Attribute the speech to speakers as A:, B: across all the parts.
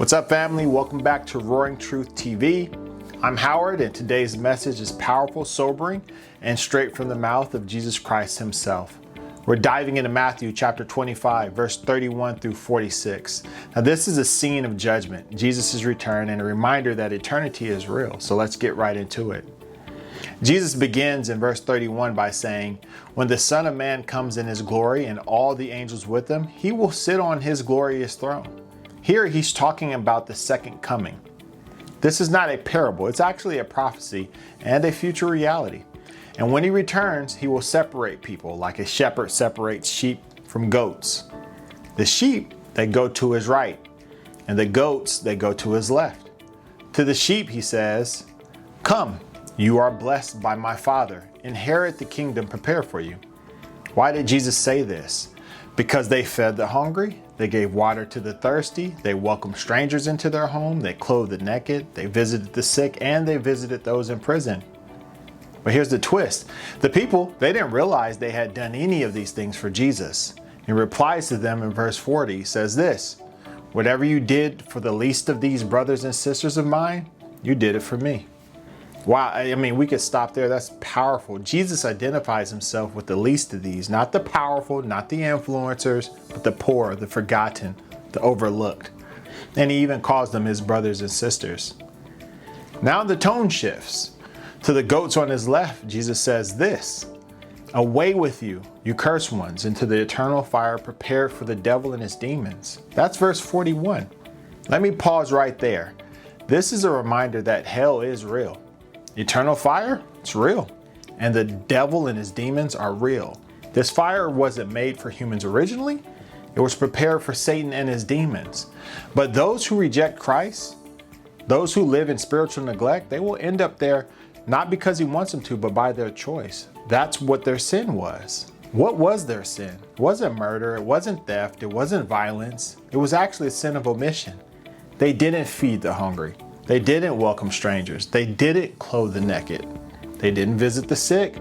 A: What's up, family? Welcome back to Roaring Truth TV. I'm Howard, and today's message is powerful, sobering, and straight from the mouth of Jesus Christ himself. We're diving into Matthew chapter 25, verse 31 through 46. Now, this is a scene of judgment, Jesus' return, and a reminder that eternity is real. So let's get right into it. Jesus begins in verse 31 by saying, "When the Son of Man comes in his glory and all the angels with him, he will sit on his glorious throne." Here he's talking about the second coming. This is not a parable, it's actually a prophecy and a future reality. And when he returns, he will separate people like a shepherd separates sheep from goats. The sheep, they go to his right, and the goats, they go to his left. To the sheep, he says, "Come, you are blessed by my Father. Inherit the kingdom prepared for you." Why did Jesus say this? Because they fed the hungry, they gave water to the thirsty, they welcomed strangers into their home, they clothed the naked, they visited the sick, and they visited those in prison. But here's the twist. The people, they didn't realize they had done any of these things for Jesus. He replies to them in verse 40, he says this, "Whatever you did for the least of these brothers and sisters of mine, you did it for me." Wow, I mean, we could stop there. That's powerful. Jesus identifies himself with the least of these, not the powerful, not the influencers, but the poor, the forgotten, the overlooked. And he even calls them his brothers and sisters. Now the tone shifts. To the goats on his left, Jesus says this, "Away with you, you cursed ones, into the eternal fire prepared for the devil and his demons." That's verse 41. Let me pause right there. This is a reminder that hell is real. Eternal fire, it's real. And the devil and his demons are real. This fire wasn't made for humans originally. It was prepared for Satan and his demons. But those who reject Christ, those who live in spiritual neglect, they will end up there not because he wants them to, but by their choice. That's what their sin was. What was their sin? It wasn't murder, it wasn't theft, it wasn't violence. It was actually a sin of omission. They didn't feed the hungry. They didn't welcome strangers. They didn't clothe the naked. They didn't visit the sick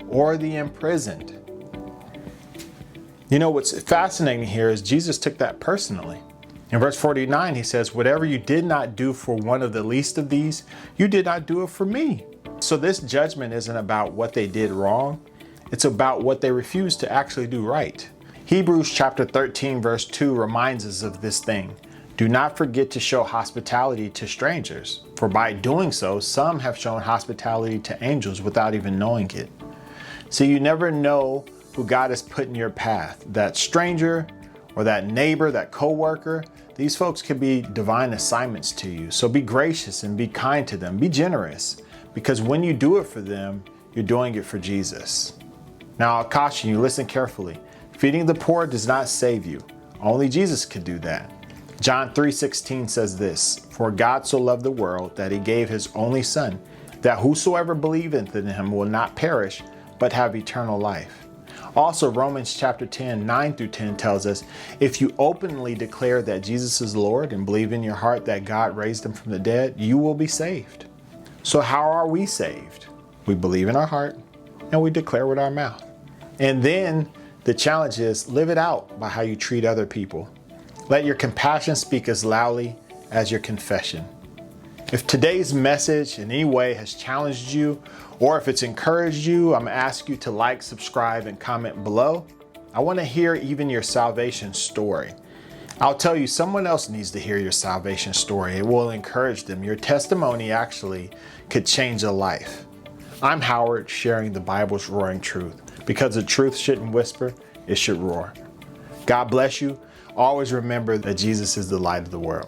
A: or the imprisoned. You know what's fascinating here is Jesus took that personally. In verse 49, he says, "Whatever you did not do for one of the least of these, you did not do it for me." So this judgment isn't about what they did wrong. It's about what they refused to actually do right. Hebrews chapter 13, verse 2 reminds us of this thing. "Do not forget to show hospitality to strangers, for by doing so, some have shown hospitality to angels without even knowing it." So you never know who God has put in your path. That stranger or that neighbor, that coworker, these folks can be divine assignments to you. So be gracious and be kind to them. Be generous, because when you do it for them, you're doing it for Jesus. Now I'll caution you, listen carefully. Feeding the poor does not save you. Only Jesus could do that. John 3:16 says this, "For God so loved the world that he gave his only Son, that whosoever believeth in him will not perish, but have eternal life." Also, Romans chapter 10, 9 through 10 tells us, "If you openly declare that Jesus is Lord and believe in your heart that God raised him from the dead, you will be saved." So how are we saved? We believe in our heart and we declare with our mouth. And then the challenge is live it out by how you treat other people. Let your compassion speak as loudly as your confession. If today's message in any way has challenged you, or if it's encouraged you, I'm going to ask you to like, subscribe, and comment below. I want to hear even your salvation story. I'll tell you, someone else needs to hear your salvation story. It will encourage them. Your testimony actually could change a life. I'm Howard, sharing the Bible's roaring truth. Because the truth shouldn't whisper, it should roar. God bless you. Always remember that Jesus is the light of the world.